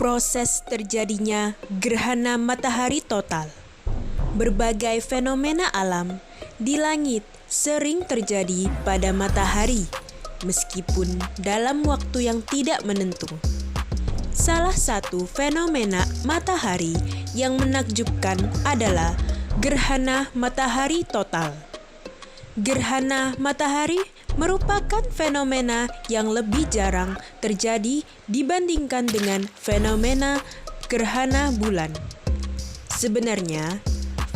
Proses terjadinya gerhana matahari total. Berbagai fenomena alam di langit sering terjadi pada matahari, meskipun dalam waktu yang tidak menentu. Salah satu fenomena matahari yang menakjubkan adalah gerhana matahari total. Gerhana matahari merupakan fenomena yang lebih jarang terjadi dibandingkan dengan fenomena gerhana bulan. Sebenarnya,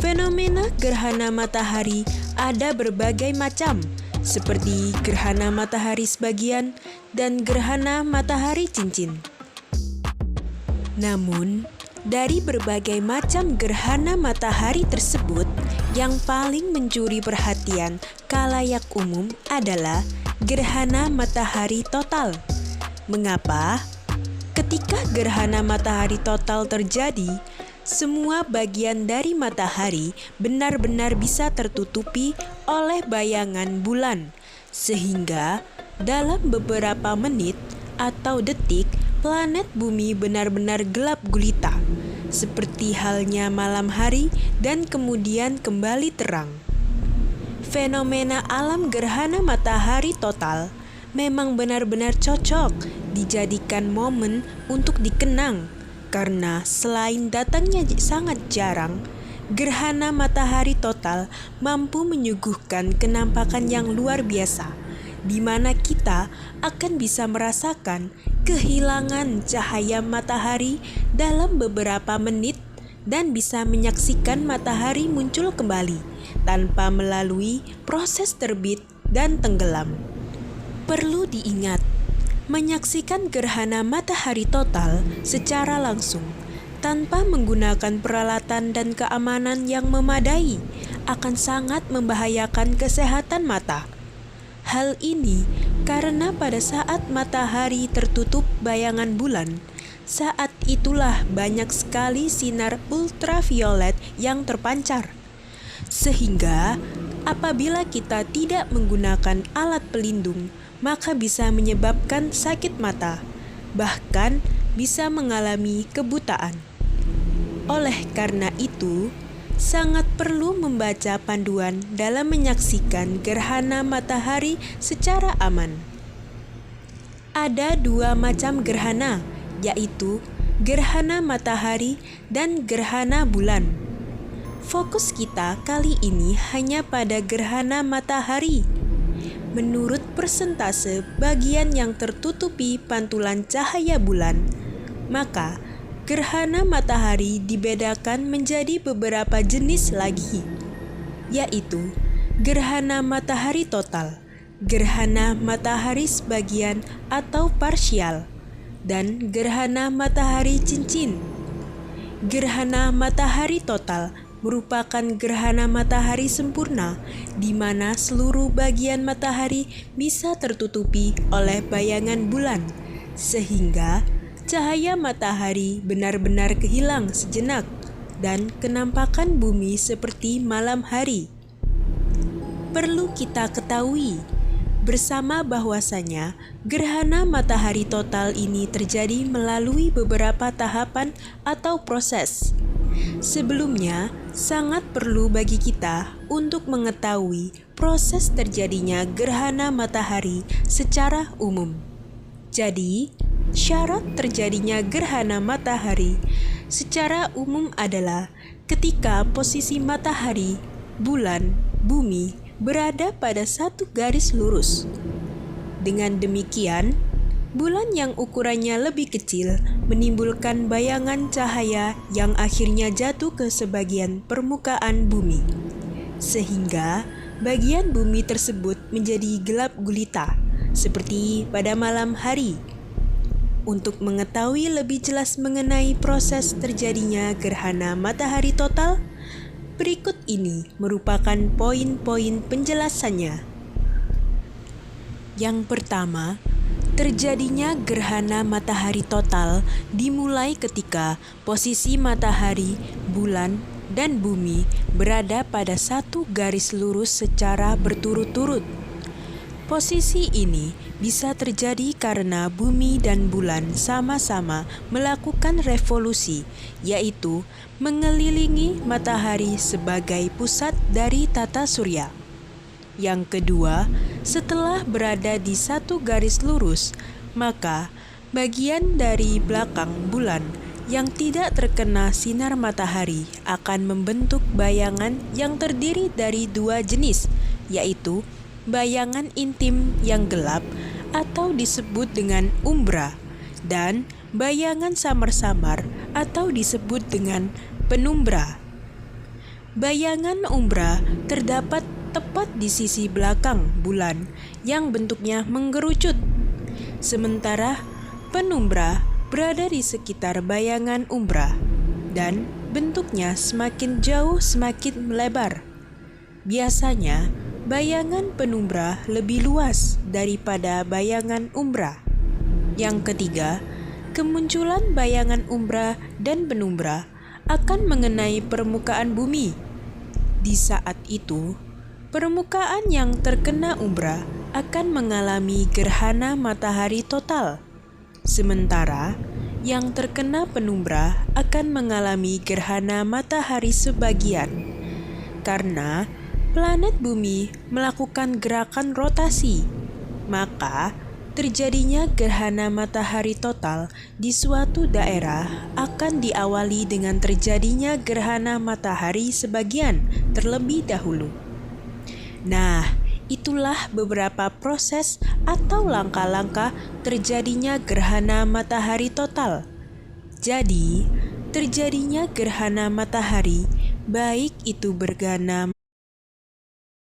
fenomena gerhana matahari ada berbagai macam, seperti gerhana matahari sebagian dan gerhana matahari cincin. Namun, dari berbagai macam gerhana matahari tersebut, yang paling mencuri perhatian khalayak umum adalah gerhana matahari total. Mengapa? Ketika gerhana matahari total terjadi, semua bagian dari matahari benar-benar bisa tertutupi oleh bayangan bulan, sehingga dalam beberapa menit atau detik, planet bumi benar-benar gelap gulita, seperti halnya malam hari dan kemudian kembali terang. Fenomena alam gerhana matahari total memang benar-benar cocok dijadikan momen untuk dikenang, karena selain datangnya sangat jarang, gerhana matahari total mampu menyuguhkan kenampakan yang luar biasa, di mana kita akan bisa merasakan kehilangan cahaya matahari dalam beberapa menit dan bisa menyaksikan matahari muncul kembali tanpa melalui proses terbit dan tenggelam. Perlu diingat, menyaksikan gerhana matahari total secara langsung tanpa menggunakan peralatan dan keamanan yang memadai akan sangat membahayakan kesehatan mata. Hal ini karena pada saat matahari tertutup bayangan bulan, saat itulah banyak sekali sinar ultraviolet yang terpancar. Sehingga apabila kita tidak menggunakan alat pelindung, maka bisa menyebabkan sakit mata, bahkan bisa mengalami kebutaan. Oleh karena itu, sangat perlu membaca panduan dalam menyaksikan gerhana matahari secara aman. Ada dua macam gerhana, yaitu gerhana matahari dan gerhana bulan. Fokus kita kali ini hanya pada gerhana matahari. Menurut persentase bagian yang tertutupi pantulan cahaya bulan, maka gerhana matahari dibedakan menjadi beberapa jenis lagi, yaitu gerhana matahari total, gerhana matahari sebagian atau parsial, dan gerhana matahari cincin. Gerhana matahari total merupakan gerhana matahari sempurna, di mana seluruh bagian matahari bisa tertutupi oleh bayangan bulan, sehingga cahaya matahari benar-benar kehilang sejenak dan kenampakan bumi seperti malam hari. Perlu kita ketahui bersama bahwasanya gerhana matahari total ini terjadi melalui beberapa tahapan atau proses. Sebelumnya, sangat perlu bagi kita untuk mengetahui proses terjadinya gerhana matahari secara umum. Jadi, syarat terjadinya gerhana matahari secara umum adalah ketika posisi matahari, bulan, bumi berada pada satu garis lurus. Dengan demikian, bulan yang ukurannya lebih kecil menimbulkan bayangan cahaya yang akhirnya jatuh ke sebagian permukaan bumi, sehingga bagian bumi tersebut menjadi gelap gulita, seperti pada malam hari. Untuk mengetahui lebih jelas mengenai proses terjadinya gerhana matahari total, berikut ini merupakan poin-poin penjelasannya. Yang pertama, terjadinya gerhana matahari total dimulai ketika posisi matahari, bulan, dan bumi berada pada satu garis lurus secara berturut-turut. Posisi ini bisa terjadi karena bumi dan bulan sama-sama melakukan revolusi, yaitu mengelilingi matahari sebagai pusat dari tata surya. Yang kedua, setelah berada di satu garis lurus, maka bagian dari belakang bulan yang tidak terkena sinar matahari akan membentuk bayangan yang terdiri dari dua jenis, yaitu bayangan intim yang gelap atau disebut dengan umbra, dan bayangan samar-samar atau disebut dengan penumbra. Bayangan umbra terdapat tepat di sisi belakang bulan yang bentuknya menggerucut, sementara penumbra berada di sekitar bayangan umbra dan bentuknya semakin jauh semakin melebar. Biasanya, bayangan penumbra lebih luas daripada bayangan umbra. Yang ketiga, kemunculan bayangan umbra dan penumbra akan mengenai permukaan bumi. Di saat itu, permukaan yang terkena umbra akan mengalami gerhana matahari total, sementara yang terkena penumbra akan mengalami gerhana matahari sebagian. Karena planet bumi melakukan gerakan rotasi, maka terjadinya gerhana matahari total di suatu daerah akan diawali dengan terjadinya gerhana matahari sebagian terlebih dahulu. Nah, itulah beberapa proses atau langkah-langkah terjadinya gerhana matahari total. Jadi, terjadinya gerhana matahari baik itu bergerhana